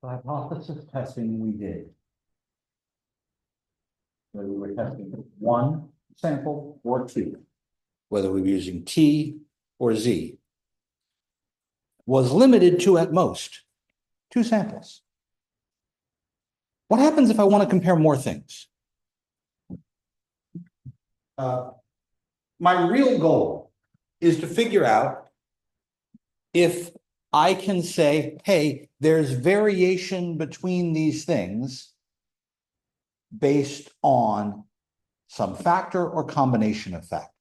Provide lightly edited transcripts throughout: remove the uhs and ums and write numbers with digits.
The hypothesis testing we did, whether we were testing one sample or two, whether we were using T or Z, was limited to at most two samples. What happens if I want to compare more things? My real goal is to figure out if I can say, hey, there's variation between these things based on some factor or combination of factors.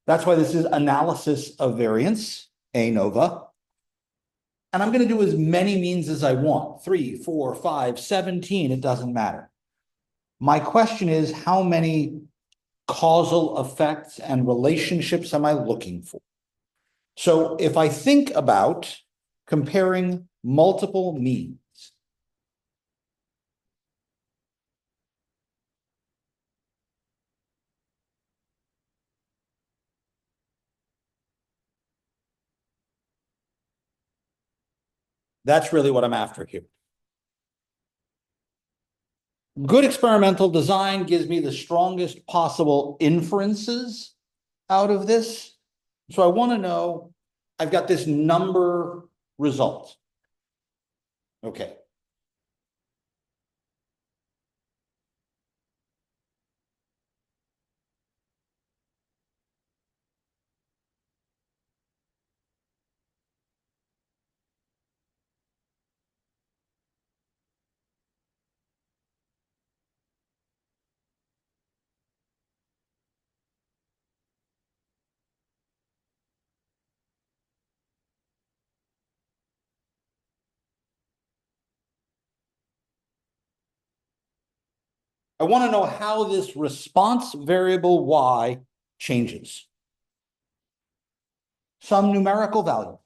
That's why this is analysis of variance, ANOVA. And I'm going to do as many means as I want, 3, 4, 5, 17, it doesn't matter. My question is, how many causal effects and relationships am I looking for? So if I think about comparing multiple means, that's really what I'm after here. Good experimental design gives me the strongest possible inferences out of this. So I want to know, I've got this number result. Okay. I want to know how this response variable y changes. Some numerical value.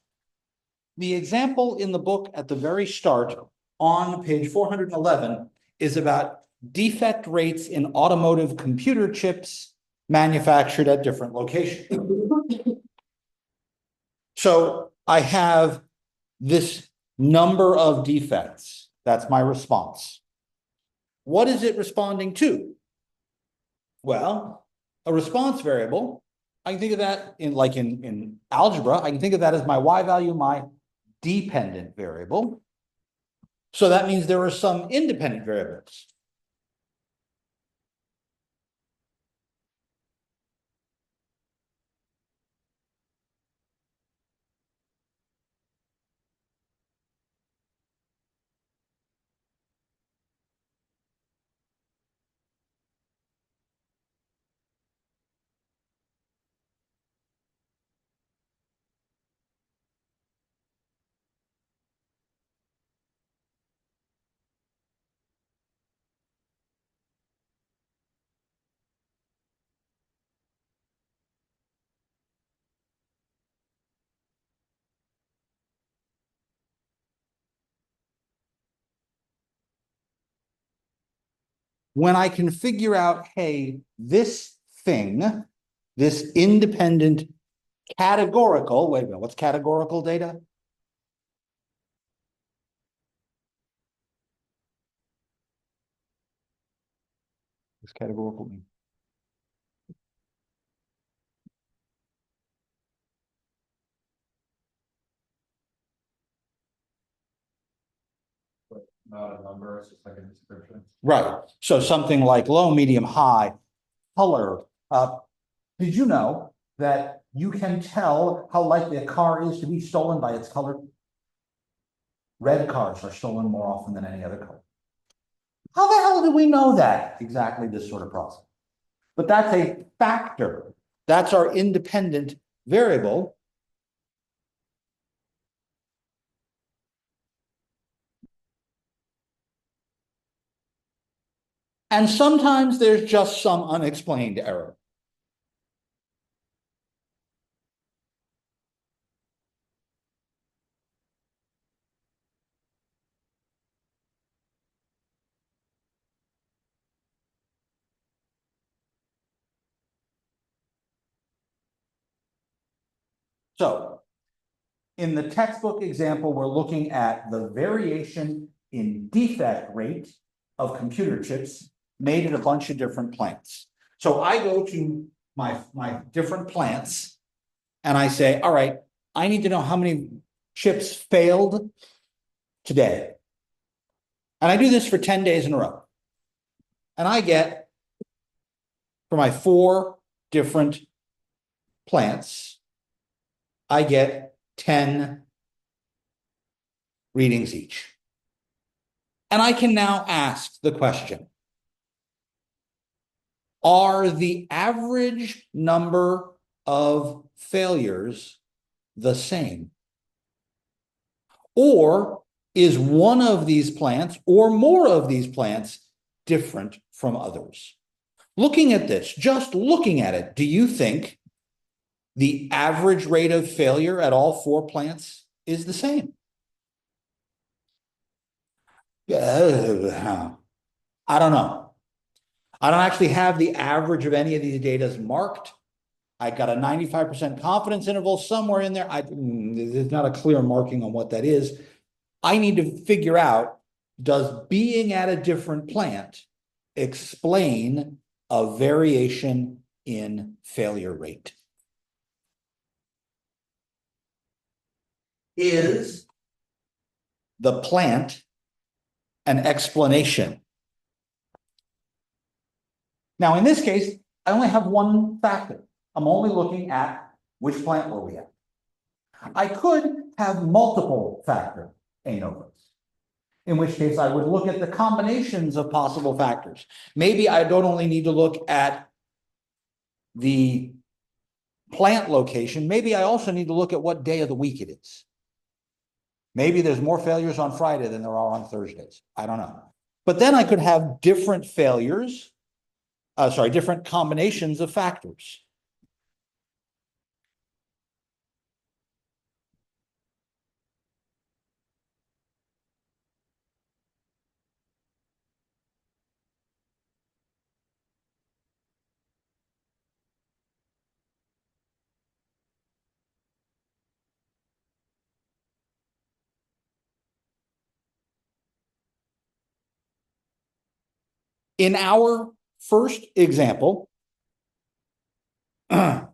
The example in the book at the very start on page 411 is about defect rates in automotive computer chips manufactured at different locations. So I have this number of defects. That's my response. What is it responding to? Well, a response variable, I can think of that in algebra, I can think of that as my y value, my dependent variable. So that means there are some independent variables. When I can figure out, hey, this thing, this independent categorical, wait a minute, what's categorical data? What's categorical mean? Not a number, it's just like a description. Right. So something like low, medium, high, color. Did you know that you can tell how likely a car is to be stolen by its color? Red cars are stolen more often than any other color. How the hell do we know that? Exactly this sort of process. But that's a factor. That's our independent variable. And sometimes there's just some unexplained error. So in the textbook example, we're looking at the variation in defect rate of computer chips made in a bunch of different plants. So I go to my different plants and I say, all right, I need to know how many chips failed today. And I do this for 10 days in a row. And I get, for my 4 different plants, I get 10 readings each. And I can now ask the question, are the average number of failures the same? Or is one of these plants or more of these plants different from others? Looking at this, just looking at it, do you think the average rate of failure at all 4 plants is the same? I don't know. I don't actually have the average of any of these data marked. I got a 95% confidence interval somewhere in there. There's not a clear marking on what that is. I need to figure out, does being at a different plant explain a variation in failure rate? Is the plant an explanation? Now, in this case, I only have one factor. I'm only looking at which plant were we at. I could have multiple factor ANOVAs, in which case I would look at the combinations of possible factors. Maybe I don't only need to look at the plant location. Maybe I also need to look at what day of the week it is. Maybe there's more failures on Friday than there are on Thursdays. I don't know. But then I could have different failures, different combinations of factors. In our first example, there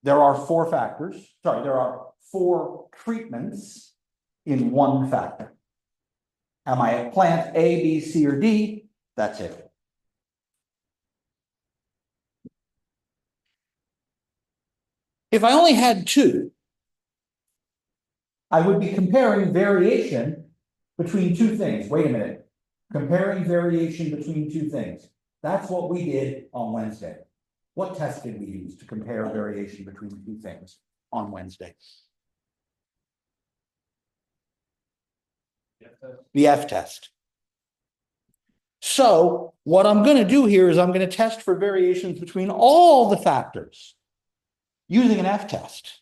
are 4 factors. Sorry, there are 4 treatments in one factor. Am I at plant A, B, C, or D? That's it. If I only had 2, I would be comparing variation between 2 things. Wait a minute. Comparing variation between 2 things. That's what we did on Wednesday. What test did we use to compare variation between 2 things on Wednesday? The F test. So what I'm going to do here is I'm going to test for variations between all the factors using an F test.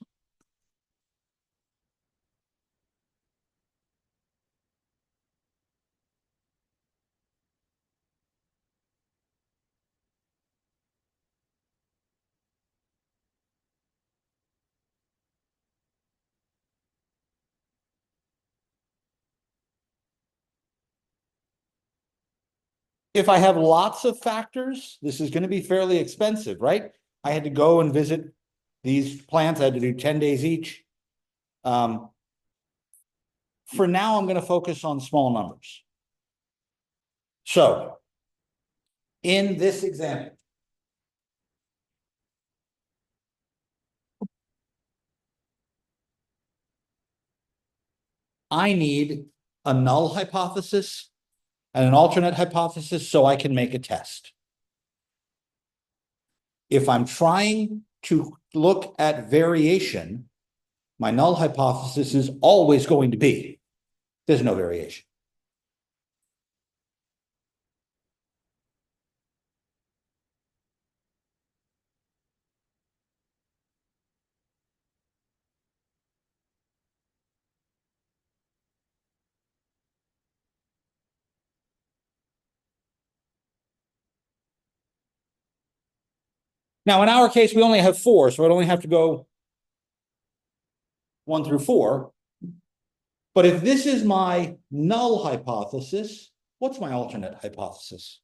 If I have lots of factors, this is going to be fairly expensive, right? I had to go and visit these plants. I had to do 10 days each. For now, I'm going to focus on small numbers. So in this example, I need a null hypothesis and an alternate hypothesis so I can make a test. If I'm trying to look at variation, my null hypothesis is always going to be there's no variation. Now, in our case, we only have 4, so I'd only have to go 1 through 4. But if this is my null hypothesis, what's my alternate hypothesis?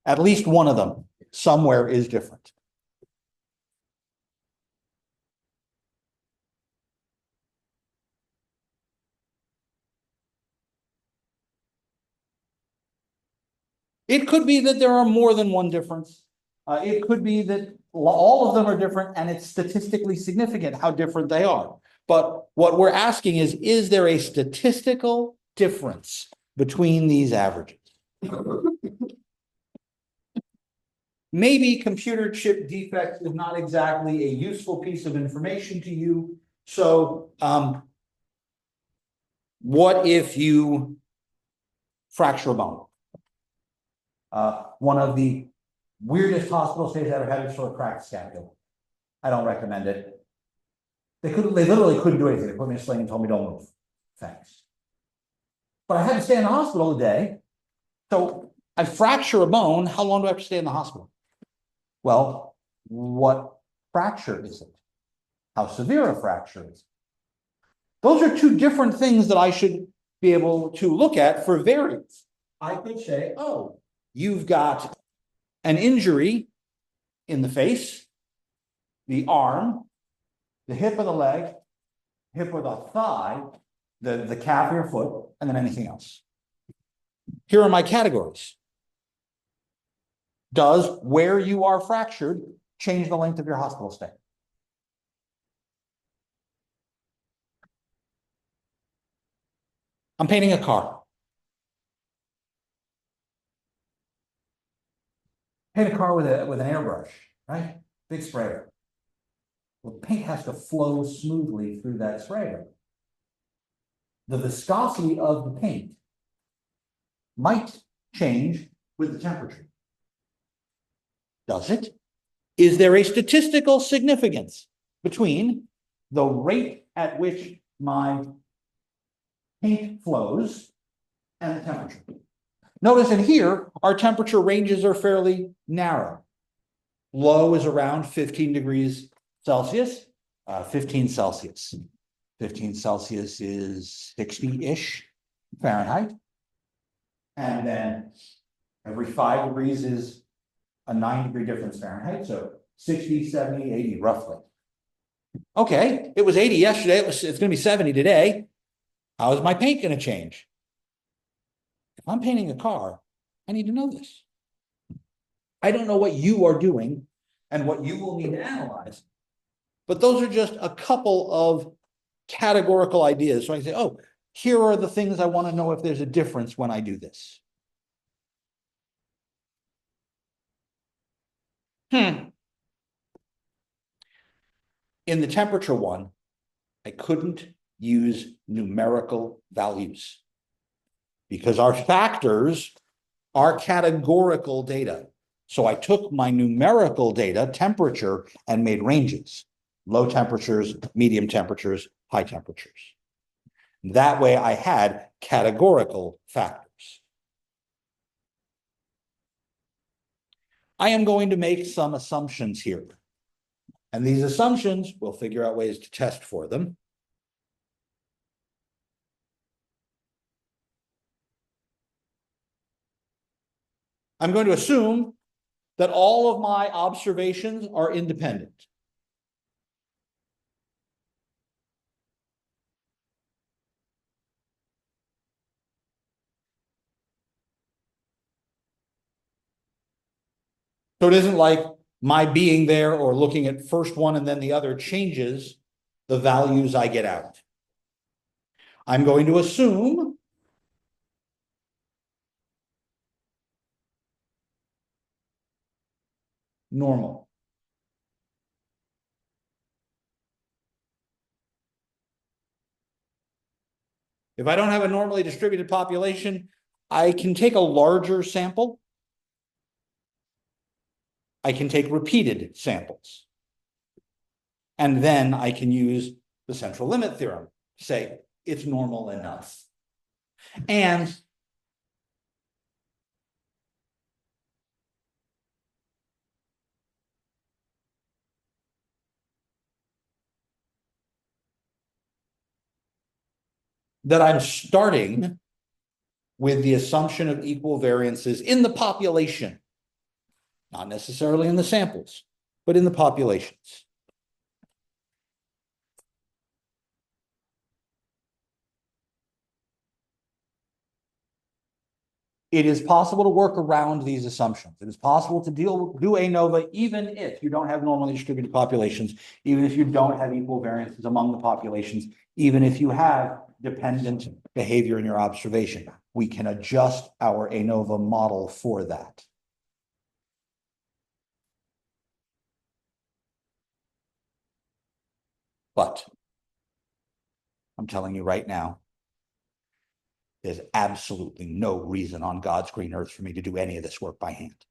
At least one of them somewhere is different. It could be that there are more than one difference. It could be that all of them are different and it's statistically significant how different they are. But what we're asking is there a statistical difference between these averages? Maybe computer chip defects is not exactly a useful piece of information to you. So what if you fracture a bone? One of the weirdest hospital stays I ever had is for a cracked scapula. I don't recommend it. They literally couldn't do anything. They put me in a sling and told me don't move. Thanks. But I had to stay in the hospital a day. So I fracture a bone. How long do I have to stay in the hospital? Well, what fracture is it? How severe a fracture is it? Those are two different things that I should be able to look at for variance. I could say, oh, you've got an injury in the face, the arm, the hip of the leg, hip of the thigh, the calf of your foot, and then anything else. Here are my categories. Does where you are fractured change the length of your hospital stay? I'm painting a car. Paint a car with an airbrush, right? Big sprayer. Well, paint has to flow smoothly through that sprayer. The viscosity of the paint might change with the temperature. Does it? Is there a statistical significance between the rate at which my paint flows and the temperature? Notice in here, our temperature ranges are fairly narrow. Low is around 15 degrees Celsius, 15 Celsius. 15 Celsius is 60-ish Fahrenheit. And then every 5 degrees is a 9-degree difference Fahrenheit. So 60, 70, 80 roughly. Okay, it was 80 yesterday. It's going to be 70 today. How is my paint going to change? If I'm painting a car, I need to know this. I don't know what you are doing and what you will need to analyze, but those are just a couple of categorical ideas. So I can say, oh, here are the things I want to know if there's a difference when I do this. In the temperature one, I couldn't use numerical values because our factors are categorical data. So I took my numerical data, temperature, and made ranges. Low temperatures, medium temperatures, high temperatures. That way I had categorical factors. I am going to make some assumptions here. And these assumptions, we'll figure out ways to test for them. I'm going to assume that all of my observations are independent. So it isn't like my being there or looking at first one and then the other changes the values I get out. I'm going to assume normal. If I don't have a normally distributed population, I can take a larger sample. I can take repeated samples. And then I can use the central limit theorem to say it's normal enough. And that I'm starting with the assumption of equal variances in the population, not necessarily in the samples, but in the populations. It is possible to work around these assumptions. It is possible to do ANOVA even if you don't have normally distributed populations, even if you don't have equal variances among the populations, even if you have dependent behavior in your observation. We can adjust our ANOVA model for that. But I'm telling you right now, there's absolutely no reason on God's green earth for me to do any of this work by hand.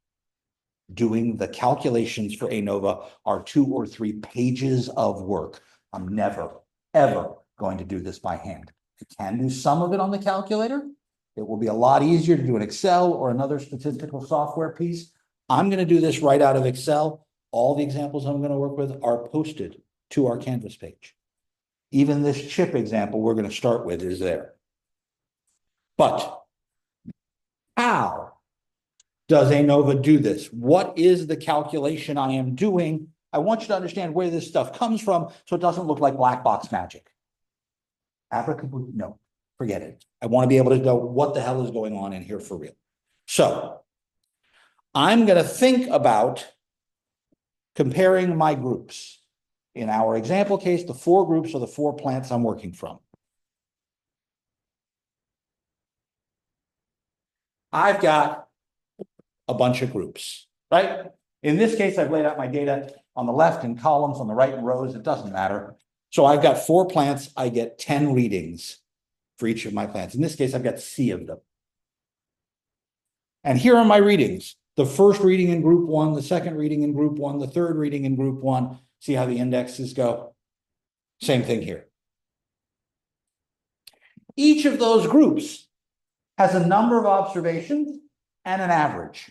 Doing the calculations for ANOVA are 2 or 3 pages of work. I'm never, ever going to do this by hand. I can do some of it on the calculator. It will be a lot easier to do in Excel or another statistical software piece. I'm going to do this right out of Excel. All the examples I'm going to work with are posted to our Canvas page. Even this chip example we're going to start with is there. But how does ANOVA do this? What is the calculation I am doing? I want you to understand where this stuff comes from so it doesn't look like black box magic. Abracadabra, no, forget it. I want to be able to know what the hell is going on in here for real. So I'm going to think about comparing my groups. In our example case, the 4 groups are the 4 plants I'm working from. I've got a bunch of groups, right? In this case, I've laid out my data on the left in columns, on the right in rows. It doesn't matter. So I've got 4 plants. I get 10 readings for each of my plants. In this case, I've got C of them. And here are my readings. The first reading in group 1, the second reading in group 1, the third reading in group 1. See how the indexes go? Same thing here. Each of those groups has a number of observations and an average.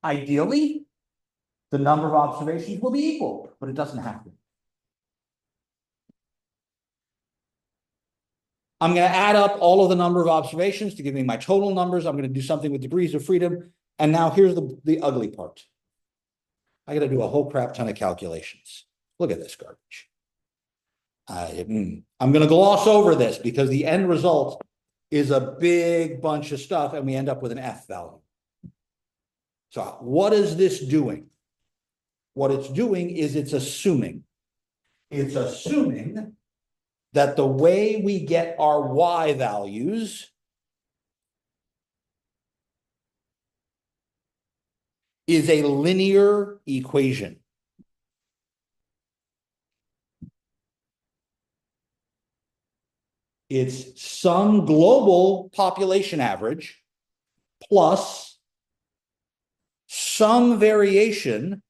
Ideally, the number of observations will be equal, but it doesn't have to. I'm going to add up all of the number of observations to give me my total numbers. I'm going to do something with degrees of freedom. And now here's the ugly part. I got to do a whole crap ton of calculations. Look at this garbage. I'm going to gloss over this because the end result is a big bunch of stuff and we end up with an F value. So what is this doing? What it's doing is it's assuming. It's assuming that the way we get our Y values is a linear equation. It's some global population average plus some variation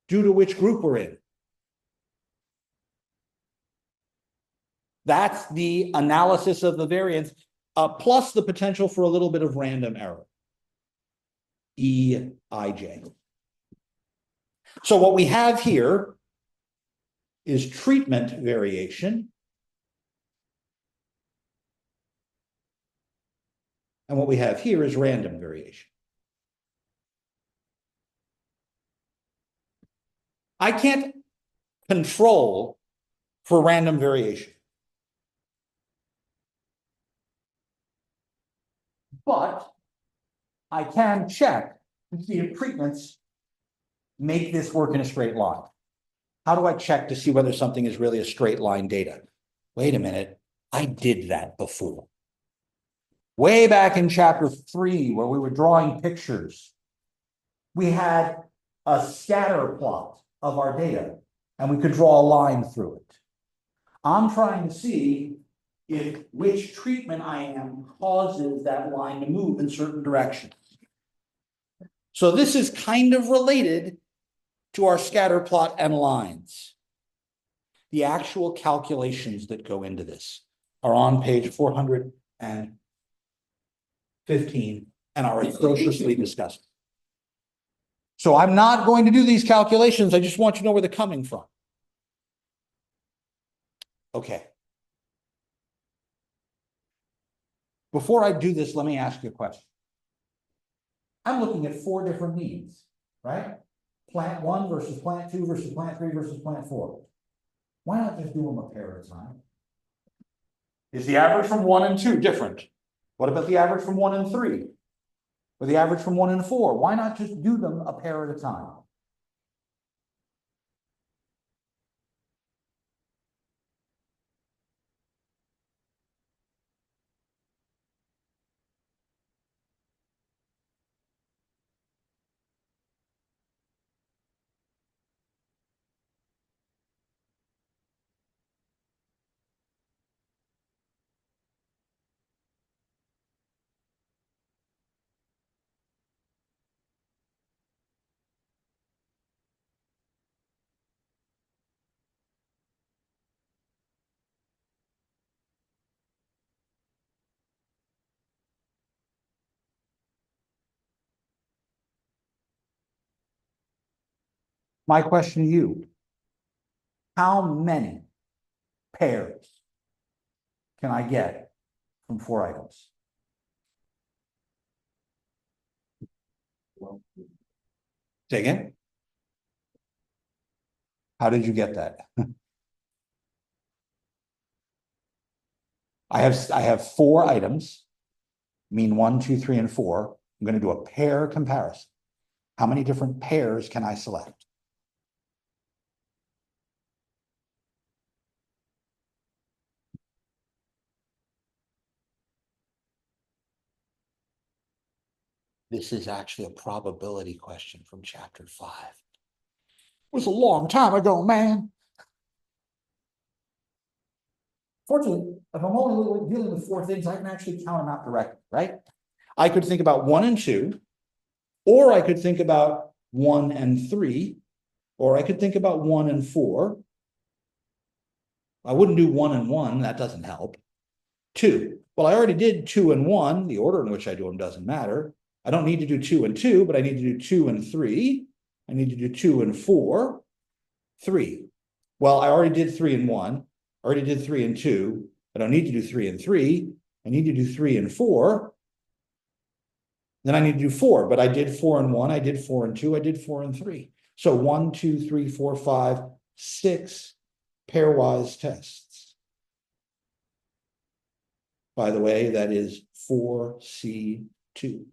due to which group we're in. That's the analysis of the variance, plus the potential for a little bit of random error. EIJ. So what we have here is treatment variation. And what we have here is random variation. I can't control for random variation. But I can check to see if treatments make this work in a straight line. How do I check to see whether something is really a straight line data? Wait a minute, I did that before. Way back in chapter 3, where we were drawing pictures, we had a scatter plot of our data, and we could draw a line through it. I'm trying to see if which treatment I am causes that line to move in certain directions. So this is kind of related to our scatter plot and lines. The actual calculations that go into this are on page 415 and are atrociously discussed. So I'm not going to do these calculations. I just want you to know where they're coming from. Okay. Before I do this, let me ask you a question. I'm looking at 4 different means, right? Plant 1 versus plant 2 versus plant 3 versus plant 4. Why not just do them a pair at a time? Is the average from 1 and 2 different? What about the average from 1 and 3? Or the average from 1 and 4? Why not just do them a pair at a time? My question to you, how many pairs can I get from 4 items? Say again? How did you get that? I have 4 items, mean 1, 2, 3, and 4. I'm going to do a pair comparison. How many different pairs can I select? This is actually a probability question from chapter 5. It was a long time ago, man. Fortunately, if I'm only dealing with 4 things, I can actually count them out directly, right? I could think about 1 and 2, or I could think about 1 and 3, or I could think about 1 and 4. I wouldn't do 1 and 1, that doesn't help. 2. Well, I already did 2 and 1. The order in which I do them doesn't matter. I don't need to do 2 and 2, but I need to do 2 and 3. I need to do 2 and 4. 3. Well, I already did 3 and 1. I already did 3 and 2. I don't need to do 3 and 3. I need to do 3 and 4. Then I need to do 4, but I did 4 and 1. I did 4 and 2. I did 4 and 3. So 1, 2, 3, 4, 5, 6 pairwise tests. By the way, that is 4C2.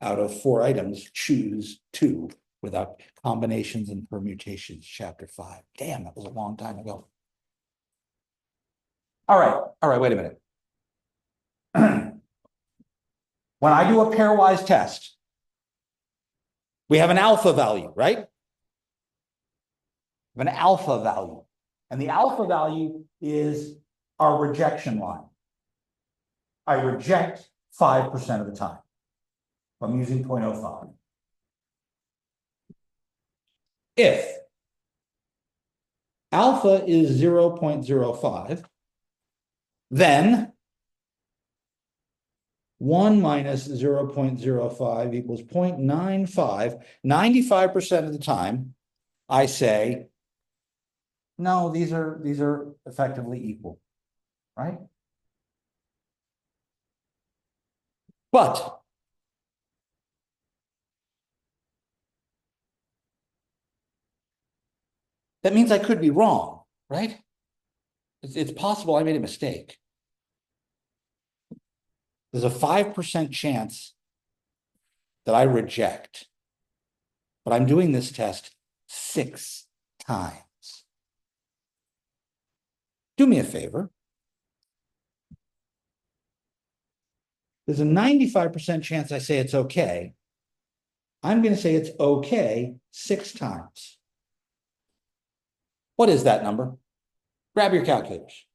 Out of 4 items, choose 2 without combinations and permutations, chapter 5. Damn, that was a long time ago. All right, wait a minute. When I do a pairwise test, we have an alpha value, right? We have an alpha value. And the alpha value is our rejection line. I reject 5% of the time. I'm using 0.05. If alpha is 0.05, then 1 minus 0.05 equals 0.95. 95% of the time, I say, no, these are effectively equal, right? But that means I could be wrong, right? It's possible I made a mistake. There's a 5% chance that I reject, but I'm doing this test 6 times. Do me a favor. There's a 95% chance I say it's okay. I'm going to say it's okay 6 times. What is that number? Grab your calculators.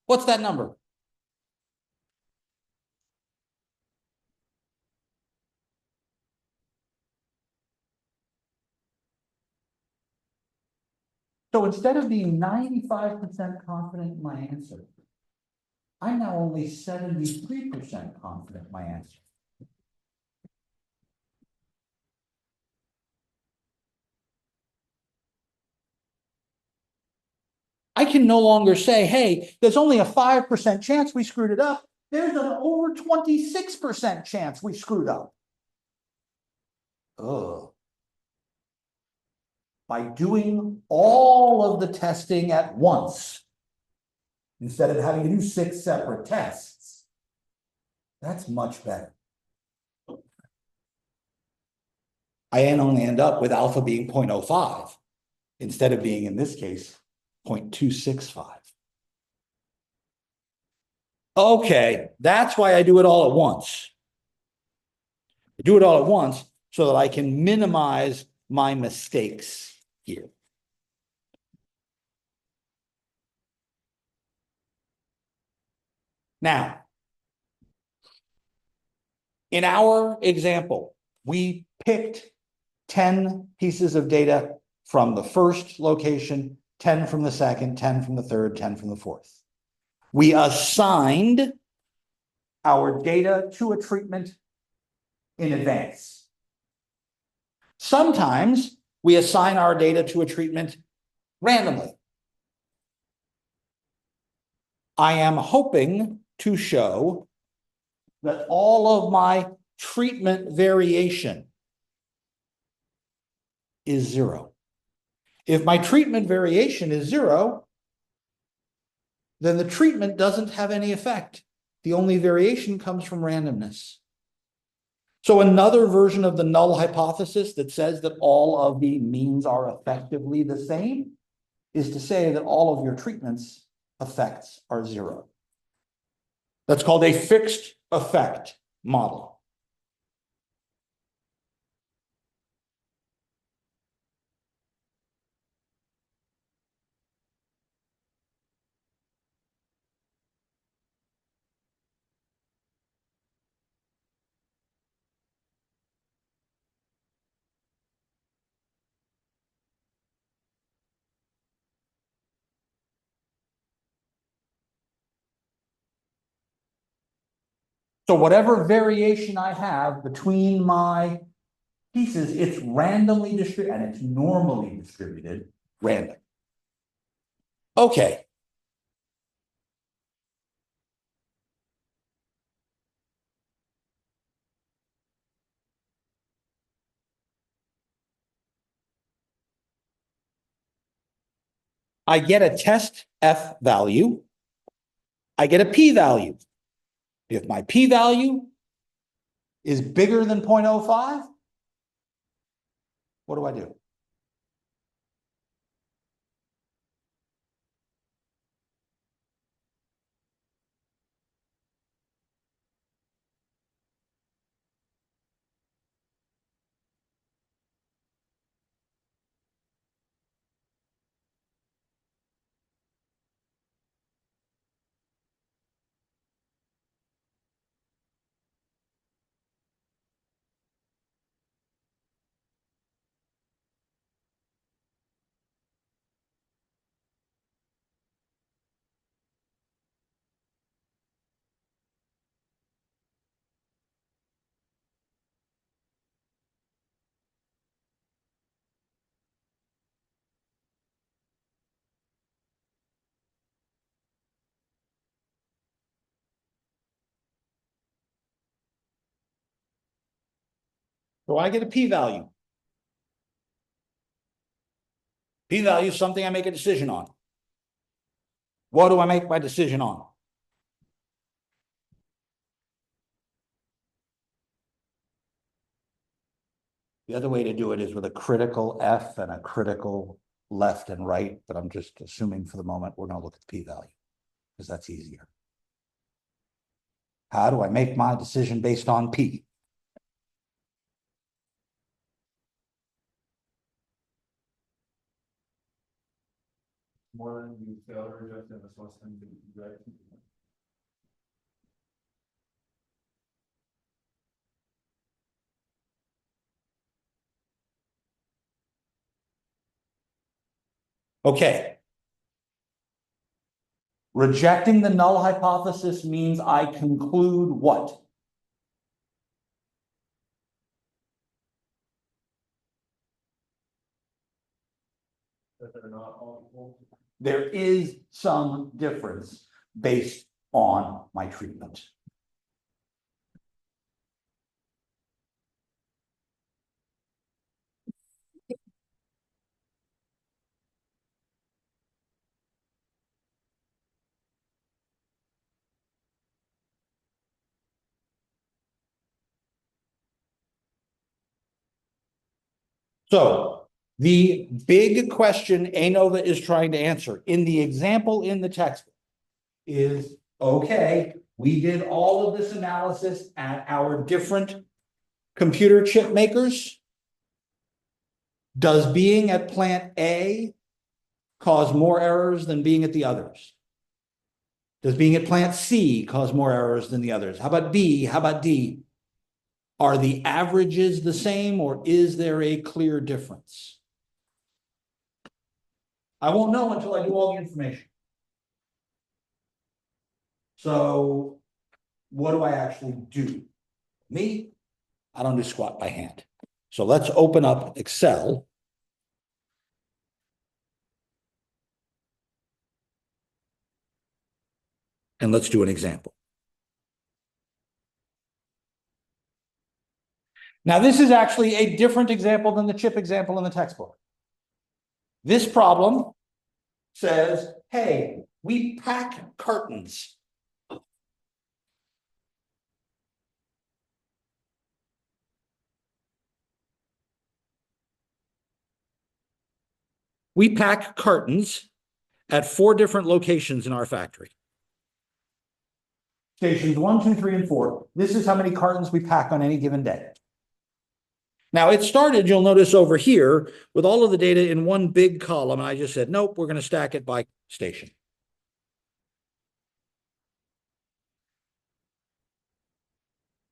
What's that number? So instead of being 95% confident in my answer, I'm now only 73% confident in my answer. I can no longer say, hey, there's only a 5% chance we screwed it up. There's an over 26% chance we screwed up. Ugh. By doing all of the testing at once, instead of having to do 6 separate tests, that's much better. I only end up with alpha being 0.05 instead of being, in this case, 0.265. Okay, that's why I do it all at once. I do it all at once so that I can minimize my mistakes here. Now, in our example, we picked 10 pieces of data from the first location, 10 from the second, 10 from the third, 10 from the fourth. We assigned our data to a treatment in advance. Sometimes we assign our data to a treatment randomly. I am hoping to show that all of my treatment variation is 0. If my treatment variation is 0, then the treatment doesn't have any effect. The only variation comes from randomness. So another version of the null hypothesis that says that all of the means are effectively the same is to say that all of your treatments' effects are 0. That's called a fixed effect model. So whatever variation I have between my pieces, it's randomly distributed, and it's normally distributed random. Okay. I get a test F value. I get a P value. If my P value is bigger than 0.05, what do I do? So I get a P value. P value is something I make a decision on. What do I make my decision on? The other way to do it is with a critical F and a critical left and right, but I'm just assuming for the moment we're going to look at the P value because that's easier. How do I make my decision based on P? More than you fail to reject and it's less than you reject. Okay. Rejecting the null hypothesis means I conclude what? that they're not all equal? There is some difference based on my treatment. So the big question ANOVA is trying to answer in the example in the textbook is, okay, we did all of this analysis at our different computer chip makers. Does being at plant A cause more errors than being at the others? Does being at plant C cause more errors than the others? How about B? How about D? Are the averages the same, or is there a clear difference? I won't know until I do all the information. So what do I actually do? Me, I don't do squat by hand. So let's open up Excel. And let's do an example. Now, this is actually a different example than the chip example in the textbook. This problem says, hey, we pack cartons. We pack cartons at 4 different locations in our factory. Stations 1, 2, 3, and 4. This is how many cartons we pack on any given day. Now, it started, you'll notice over here, with all of the data in one big column. And I just said, nope, we're going to stack it by station.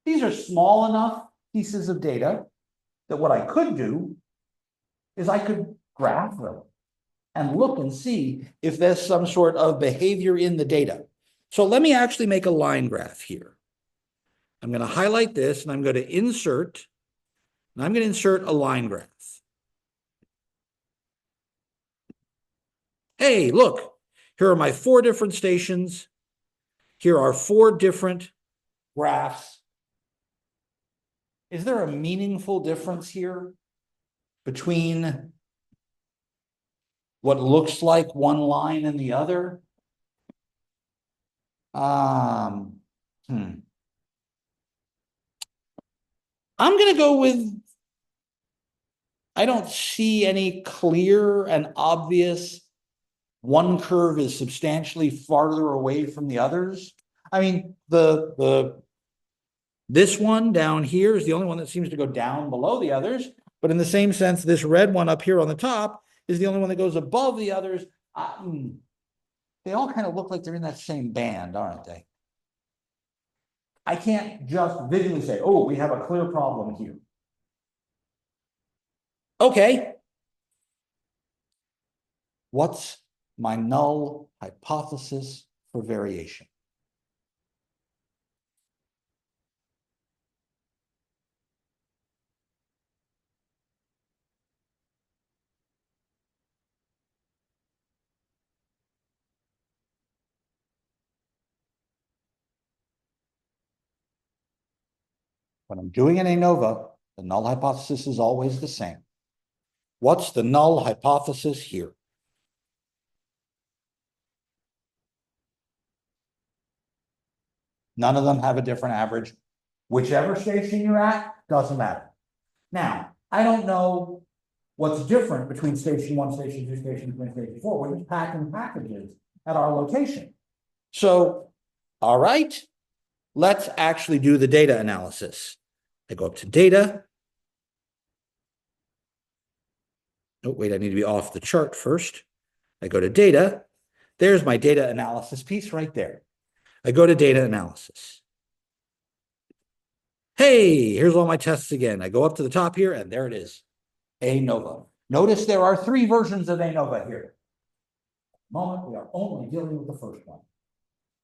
These are small enough pieces of data that what I could do is I could graph them and look and see if there's some sort of behavior in the data. So let me actually make a line graph here. I'm going to highlight this and I'm going to insert, and I'm going to insert a line graph. Hey, look, here are my 4 different stations. Here are 4 different graphs. Is there a meaningful difference here between what looks like one line and the other? I'm going to go with, I don't see any clear and obvious one curve is substantially farther away from the others. I mean, this one down here is the only one that seems to go down below the others. But in the same sense, this red one up here on the top is the only one that goes above the others. They all kind of look like they're in that same band, aren't they? I can't just visually say, oh, we have a clear problem here. Okay. What's my null hypothesis for variation? When I'm doing an ANOVA, the null hypothesis is always the same. What's the null hypothesis here? None of them have a different average. Whichever station you're at, doesn't matter. Now, I don't know what's different between station 1, station 2, station 3, station 4. We're just packing packages at our location. So, all right, let's actually do the data analysis. I go up to data. Oh, wait, I need to be off the chart first. I go to data. There's my data analysis piece right there. I go to data analysis. Hey, here's all my tests again. I go up to the top here, and there it is, ANOVA. Notice there are 3 versions of ANOVA here. At the moment, we are only dealing with the first one.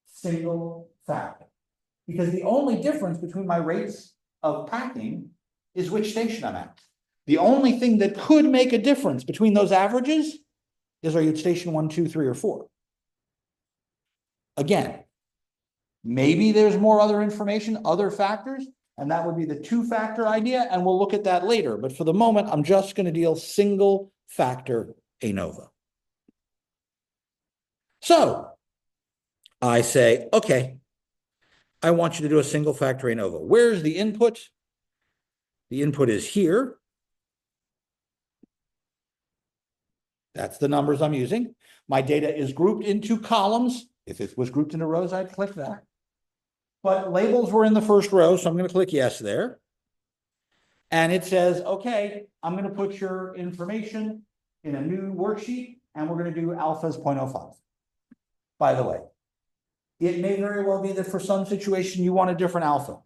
Single factor. Because the only difference between my rates of packing is which station I'm at. The only thing that could make a difference between those averages is are you at station 1, 2, 3, or 4? Again, maybe there's more other information, other factors, and that would be the two-factor idea, and we'll look at that later. But for the moment, I'm just going to deal single factor ANOVA. So I say, okay, I want you to do a single factor ANOVA. Where's the input? The input is here. That's the numbers I'm using. My data is grouped into columns. If it was grouped into rows, I'd click that. But labels were in the first row, so I'm going to click yes there. And it says, okay, I'm going to put your information in a new worksheet, and we're going to do alphas 0.05. By the way, it may very well be that for some situation you want a different alpha.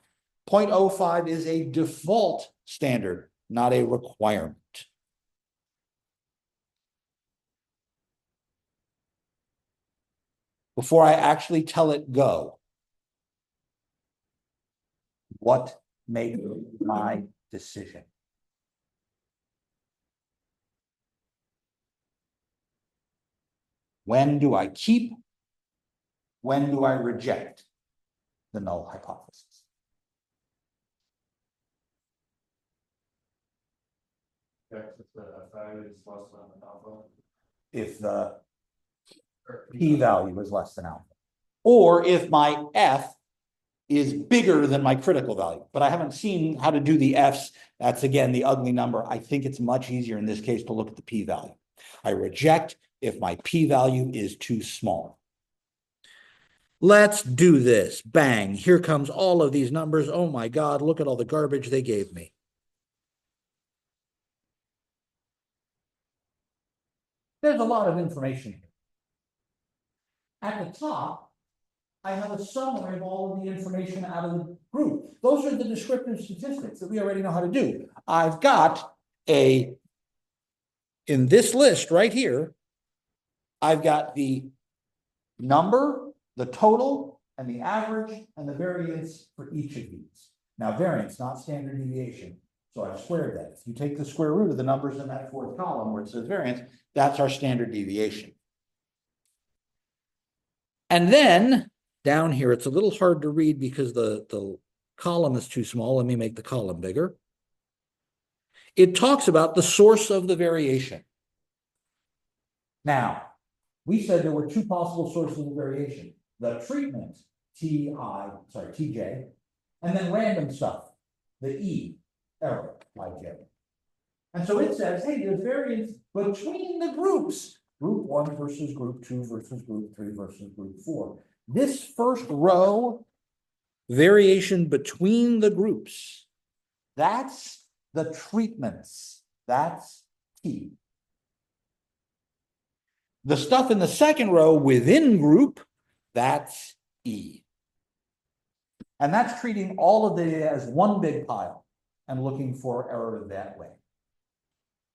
0.05 is a default standard, not a requirement. Before I actually tell it go, what made my decision? When do I keep? When do I reject the null hypothesis? If the value is less than alpha. If the p-value is less than alpha. Or if my f is bigger than my critical value. But I haven't seen how to do the f's. That's, again, the ugly number. I think it's much easier in this case to look at the p-value. I reject if my p-value is too small. Let's do this. Bang. Here comes all of these numbers. Oh my God, look at all the garbage they gave me. There's a lot of information here. At the top, I have a summary of all of the information out of the group. Those are the descriptive statistics that we already know how to do. I've got in this list right here, I've got the number, the total, and the average, and the variance for each of these. Now, variance, not standard deviation. So I've squared that. If you take the square root of the numbers in that fourth column where it says variance, that's our standard deviation. And then down here, it's a little hard to read because the column is too small. Let me make the column bigger. It talks about the source of the variation. Now, we said there were two possible sources of variation. The treatment, TJ, and then random stuff, the E, error, IJ. And so it says, hey, there's variance between the groups. Group 1 versus group 2 versus group 3 versus group 4. This first row, variation between the groups, that's the treatments. That's T. The stuff in the second row within group, that's E. And that's treating all of the data as one big pile and looking for error that way.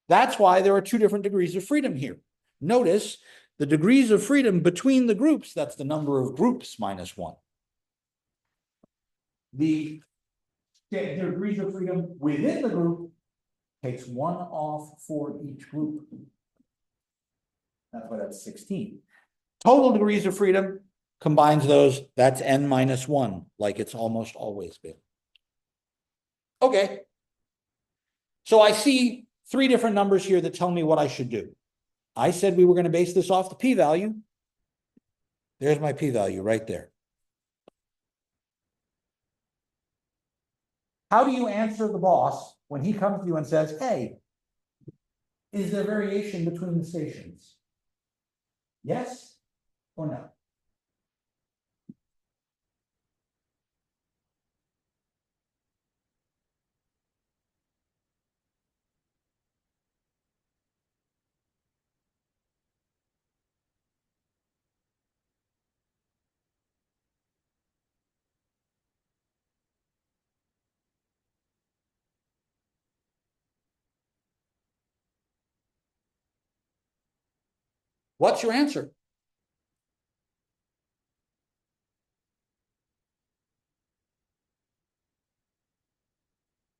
That's why there are two different degrees of freedom here. Notice the degrees of freedom between the groups, that's the number of groups minus 1. The degrees of freedom within the group takes 1 off for each group. That's why that's 16. Total degrees of freedom combines those, that's n minus 1, like it's almost always been. Okay. So I see 3 different numbers here that tell me what I should do. I said we were going to base this off the p-value. There's my p-value right there. How do you answer the boss when he comes to you and says, hey, is there variation between the stations? Yes or no? What's your answer?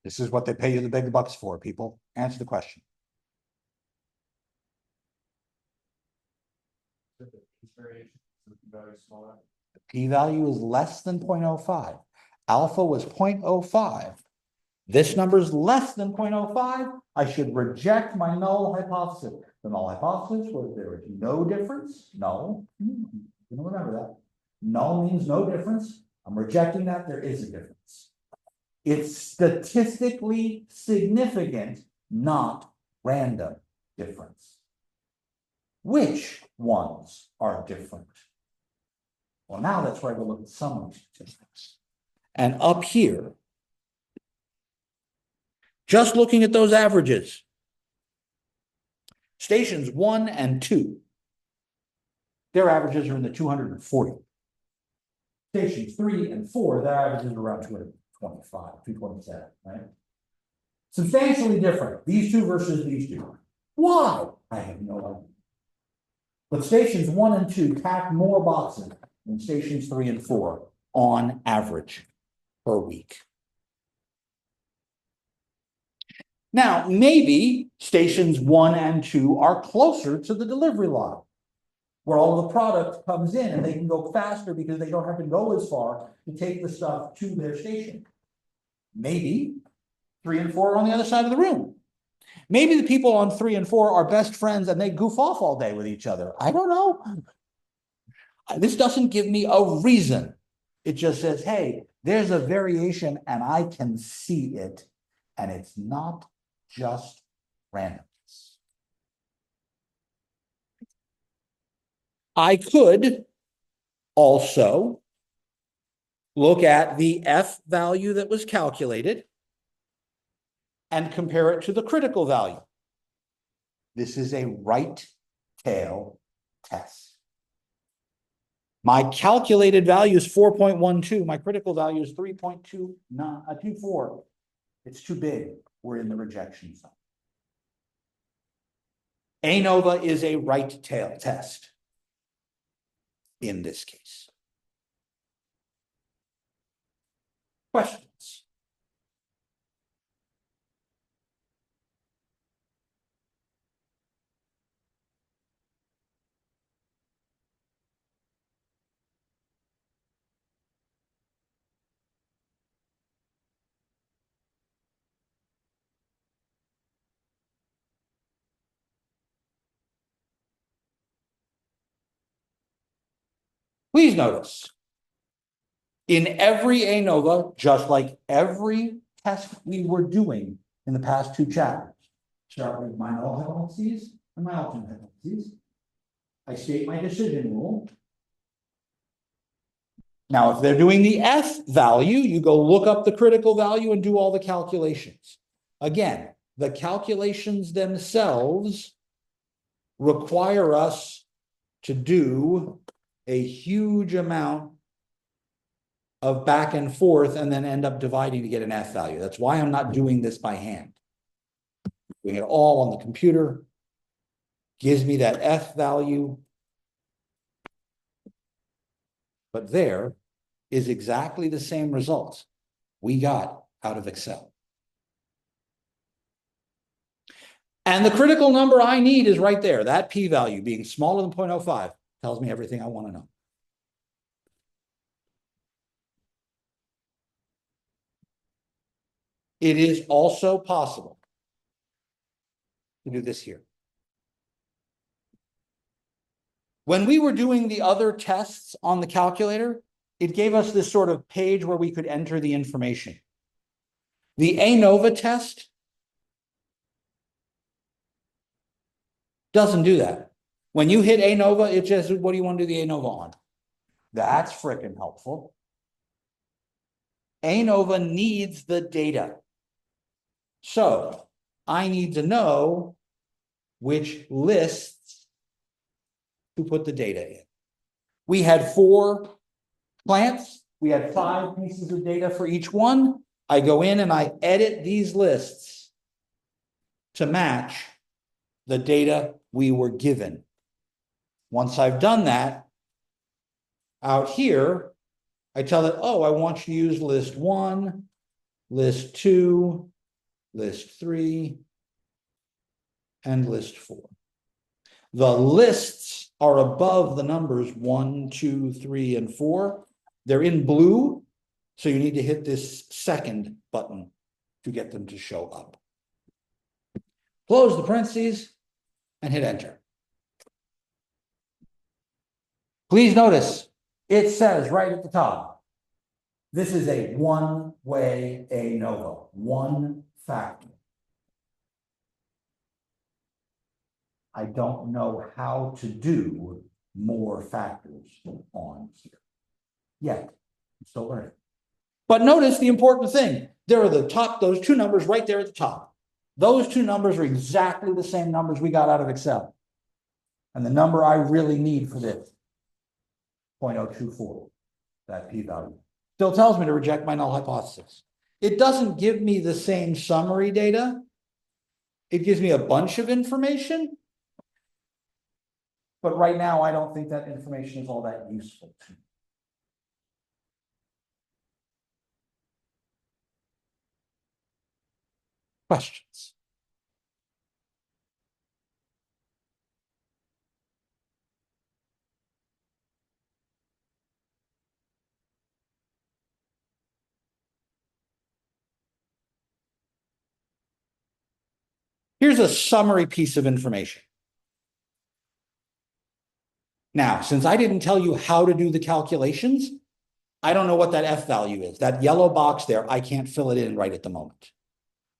This is what they pay you the big bucks for, people. Answer the question. Variation, so very smaller. P-value is less than 0.05. Alpha was 0.05. This number is less than 0.05. I should reject my null hypothesis. The null hypothesis was there is no difference. Null. You can remember that. Null means no difference. I'm rejecting that. There is a difference. It's statistically significant, not random difference. Which ones are different? Well, now that's where I go look at summary statistics. And up here, just looking at those averages, stations 1 and 2, their averages are in the 240. Stations 3 and 4, their averages are around 225, 227, right? Substantially different, these two versus these two. Why? I have no idea. But stations 1 and 2 pack more boxes than stations 3 and 4 on average per week. Now, maybe stations 1 and 2 are closer to the delivery lot, where all the product comes in and they can go faster because they don't have to go as far to take the stuff to their station. Maybe 3 and 4 are on the other side of the room. Maybe the people on 3 and 4 are best friends and they goof off all day with each other. I don't know. This doesn't give me a reason. It just says, hey, there's a variation and I can see it, and it's not just randomness. I could also look at the F value that was calculated and compare it to the critical value. This is a right tail test. My calculated value is 4.12. My critical value is 3.24. It's too big. We're in the rejection zone. ANOVA is a right tail test in this case. Questions? Please notice, in every ANOVA, just like every test we were doing in the past 2 chapters, start with my null hypotheses and my alternate hypotheses. I state my decision rule. Now, if they're doing the F value, you go look up the critical value and do all the calculations. Again, the calculations themselves require us to do a huge amount of back and forth and then end up dividing to get an F value. That's why I'm not doing this by hand. Doing it all on the computer gives me that F value. But there is exactly the same results we got out of Excel. And the critical number I need is right there. That p-value being smaller than 0.05 tells me everything I want to know. It is also possible to do this here. When we were doing the other tests on the calculator, it gave us this sort of page where we could enter the information. The ANOVA test doesn't do that. When you hit ANOVA, it just, what do you want to do the ANOVA on? That's freaking helpful. ANOVA needs the data. So I need to know which lists to put the data in. We had 4 plants. We had 5 pieces of data for each one. I go in and I edit these lists to match the data we were given. Once I've done that, out here, I tell it, oh, I want you to use list 1, list 2, list 3, and list 4. The lists are above the numbers 1, 2, 3, and 4. They're in blue, so you need to hit this second button to get them to show up. Close the parentheses and hit enter. Please notice, it says right at the top, this is a one-way ANOVA, one factor. I don't know how to do more factors on here yet. I'm still learning. But notice the important thing. There are the top, those two numbers right there at the top. Those two numbers are exactly the same numbers we got out of Excel. And the number I really need for this, 0.024, that p-value, still tells me to reject my null hypothesis. It doesn't give me the same summary data. It gives me a bunch of information. But right now, I don't think that information is all that useful to me. Questions? Here's a summary piece of information. Now, since I didn't tell you how to do the calculations, I don't know what that F value is. That yellow box there, I can't fill it in right at the moment.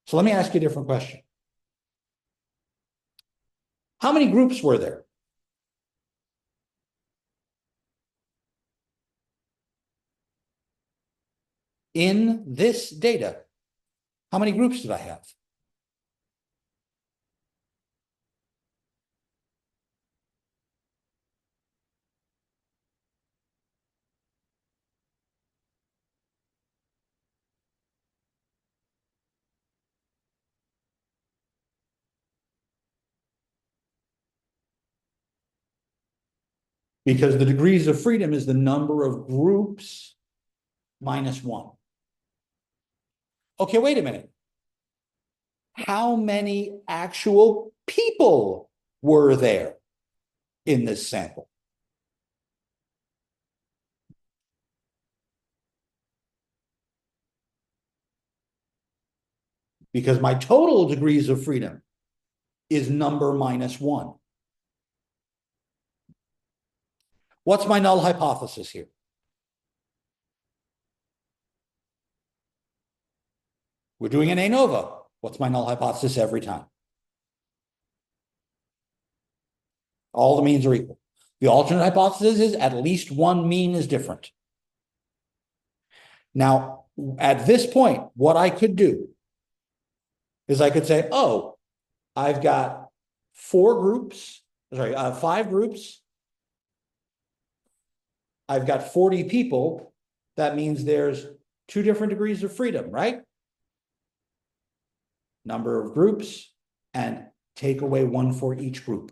So let me ask you a different question. How many groups were there? In this data, how many groups did I have? Because the degrees of freedom is the number of groups minus 1. Okay, wait a minute. How many actual people were there in this sample? Because my total degrees of freedom is number minus 1. What's my null hypothesis here? We're doing an ANOVA. What's my null hypothesis every time? All the means are equal. The alternate hypothesis is at least one mean is different. Now, at this point, what I could do is I could say, oh, I've got 5 groups. I've got 40 people. That means there's 2 different degrees of freedom, right? Number of groups, and take away 1 for each group.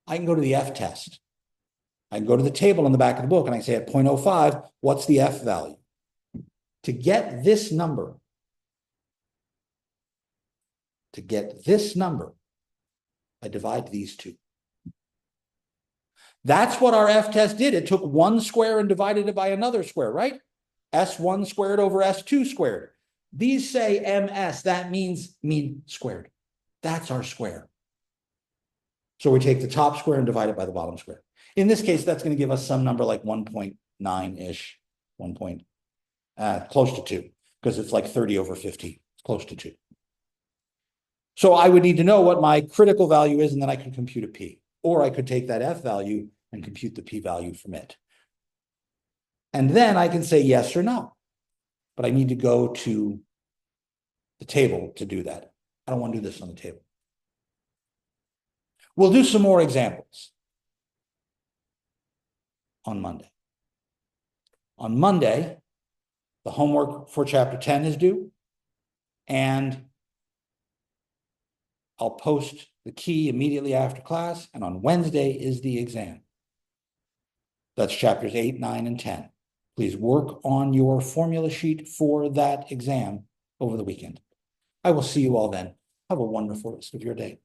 I can go to the F test. I can go to the table in the back of the book and I say at 0.05, what's the F value? To get this number, I divide these two. That's what our F test did. It took one square and divided it by another square, right? S1 squared over S2 squared. These say MS, that means mean squared. That's our square. So we take the top square and divide it by the bottom square. In this case, that's going to give us some number like 1.9-ish, close to 2, because it's like 30 over 15. It's close to 2. So I would need to know what my critical value is, and then I could compute a P. Or I could take that F value and compute the P value from it. And then I can say yes or no. But I need to go to the table to do that. I don't want to do this on the table. We'll do some more examples on Monday. On Monday, the homework for chapter 10 is due, and I'll post the key immediately after class, and on Wednesday is the exam. That's chapters 8, 9, and 10. Please work on your formula sheet for that exam over the weekend. I will see you all then. Have a wonderful rest of your day.